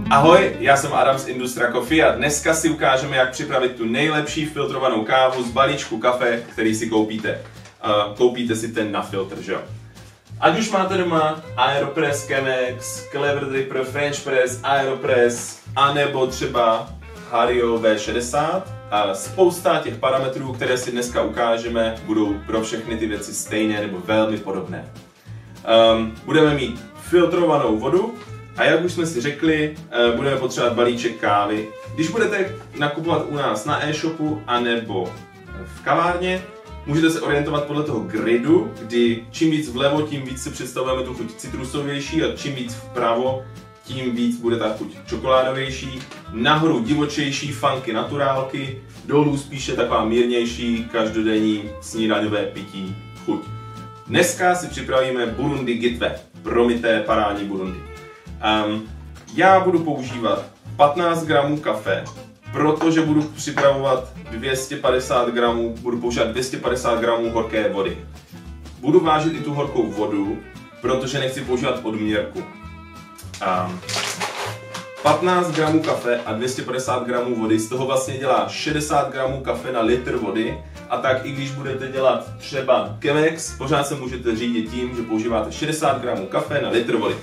Ahoj, já jsem Adam z Industria Coffee a dneska si ukážeme, jak připravit tu nejlepší filtrovanou kávu z balíčku kafe, který si koupíte. Koupíte si ten na filtr, že jo? Ať už máte doma Aeropress Chemex, Clever Dripper, French Press, Aeropress, anebo třeba Hario V60, a spousta těch parametrů, které si dneska ukážeme, budou pro všechny ty věci stejné nebo velmi podobné. Budeme mít filtrovanou vodu a jak už jsme si řekli, budeme potřebovat balíček kávy. Když budete nakupovat u nás na e-shopu anebo v kavárně, můžete se orientovat podle toho gridu, kdy čím víc vlevo, tím víc si představujeme tu chuť citrusovější a čím víc vpravo, tím víc bude ta chuť čokoládovější. Nahoru divočejší funky naturálky, dolů spíše taková mírnější každodenní snídaňové pití chuť. Dneska si připravíme Burundi Gitwe, promité parání Burundi. Já budu používat 15 gramů kafe, protože budu připravovat 250 gramů, budu používat 250 gramů horké vody. Budu vážit i tu horkou vodu, protože nechci používat odměrku. 15 gramů kafe a 250 gramů vody, z toho vlastně dělá 60 gramů kafe na litr vody. A tak i když budete dělat třeba Chemex, pořád se můžete řídit tím, že používáte 60 gramů kafe na litr vody.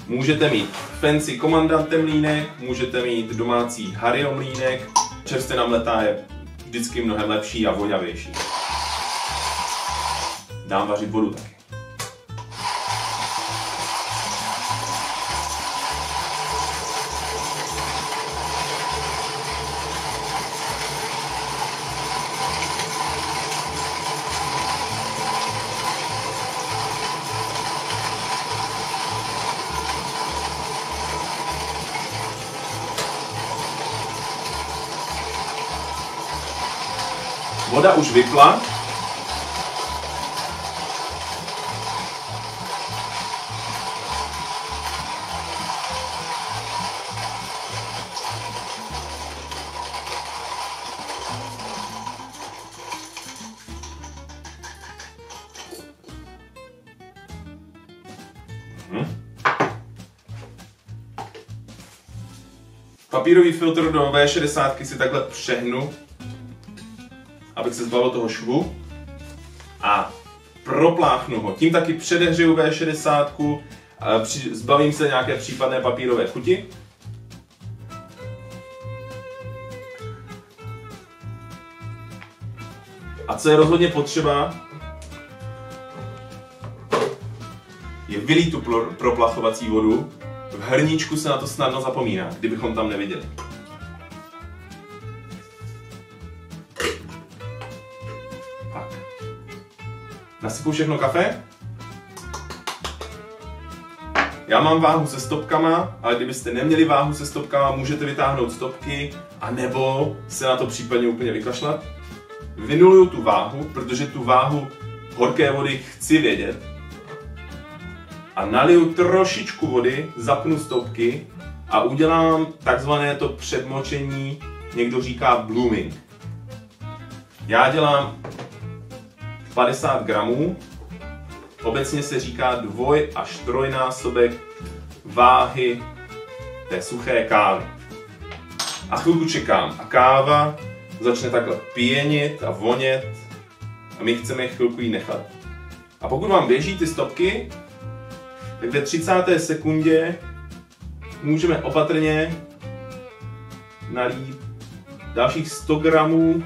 Můžete mít fancy Komandante mlýnek, můžete mít domácí Hario mlýnek, čerstvě namletá je vždycky mnohem lepší a voňavější. Dám vařit vodu taky. Voda už vypla. Papírový filtr do V60 si takhle přehnu, abych se zbavil toho švu a propláchnu ho. Tím taky předehřeju V60, zbavím se nějaké případné papírové chuti. A co je rozhodně potřeba, je vylít tu proplachovací vodu. V hrníčku se na to snadno zapomíná, kdybychom tam neviděli. Nasypu všechno kafe. Já mám váhu se stopkama, ale kdybyste neměli váhu se stopkama, můžete vytáhnout stopky, anebo se na to případně úplně vykašlat. Vynuluju tu váhu, protože tu váhu horké vody chci vědět. A naliju trošičku vody, zapnu stopky a udělám takzvané to předmočení, někdo říká blooming. Já dělám 50 gramů, obecně se říká 2 až 3násobek váhy té suché kávy. A chvilku čekám a káva začne takhle pěnit a vonět a my chceme chvilku ji nechat. A pokud vám běží ty stopky, tak ve 30. sekundě můžeme opatrně nalít dalších 100 gramů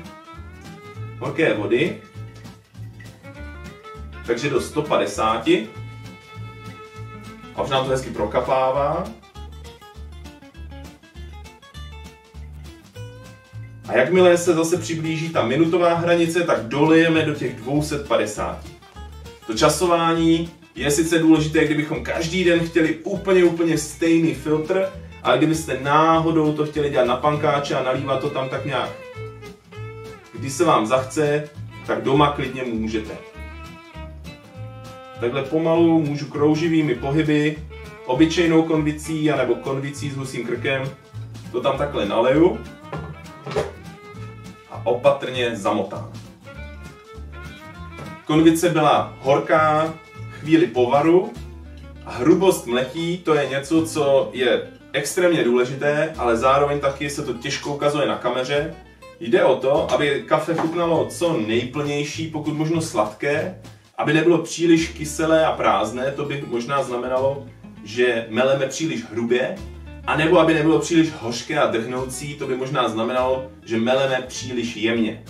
horké vody. Takže do 150. A už nám to hezky prokapává. A jakmile se zase přiblíží ta minutová hranice, tak dolijeme do těch 250. To časování je sice důležité, kdybychom každý den chtěli úplně stejný filtr, ale kdybyste náhodou to chtěli dělat na pankáče a nalívat to tam tak nějak, když se vám zachce, tak doma klidně můžete. Takhle pomalu můžu krouživými pohyby, obyčejnou konvicí anebo konvicí s husím krkem, to tam takhle naleju a opatrně zamotám. Konvice byla horká, chvíli povaru. A hrubost mletí to je něco, co je extrémně důležité, ale zároveň taky se to těžko ukazuje na kameře. Jde o to, aby kafe chutnalo co nejplnější, pokud možno sladké, aby nebylo příliš kyselé a prázdné, to by možná znamenalo, že meleme příliš hrubě, anebo aby nebylo příliš hořké a drhnoucí, to by možná znamenalo, že meleme příliš jemně.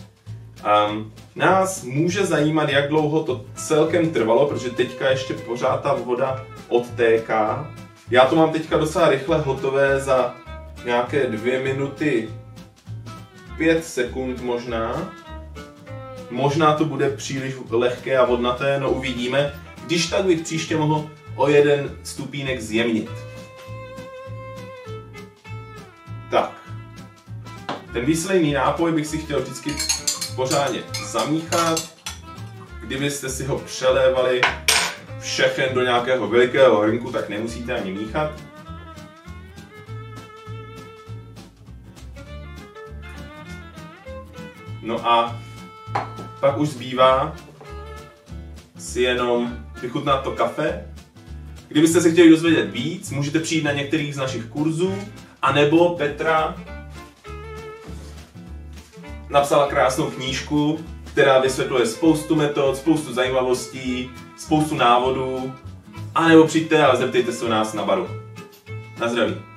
Nás může zajímat, jak dlouho to celkem trvalo, protože teďka ještě pořád ta voda odtéká. Já to mám teďka docela rychle hotové za nějaké 2 minuty 5 sekund možná. Možná to bude příliš lehké a vodnaté, no uvidíme. Když tak bych příště mohl o 1 stupínek zjemnit. Tak. Ten výsledný nápoj bych si chtěl vždycky pořádně zamíchat. Kdybyste si ho přelévali všechen do nějakého velikého hrnku, tak nemusíte ani míchat. No a pak už zbývá si jenom vychutnat to kafe. Kdybyste se chtěli dozvědět víc, můžete přijít na některých z našich kurzů, anebo Petra napsala krásnou knížku, která vysvětluje spoustu metod, spoustu zajímavostí, spoustu návodů, anebo přijďte a zeptejte se u nás na baru. Na zdraví.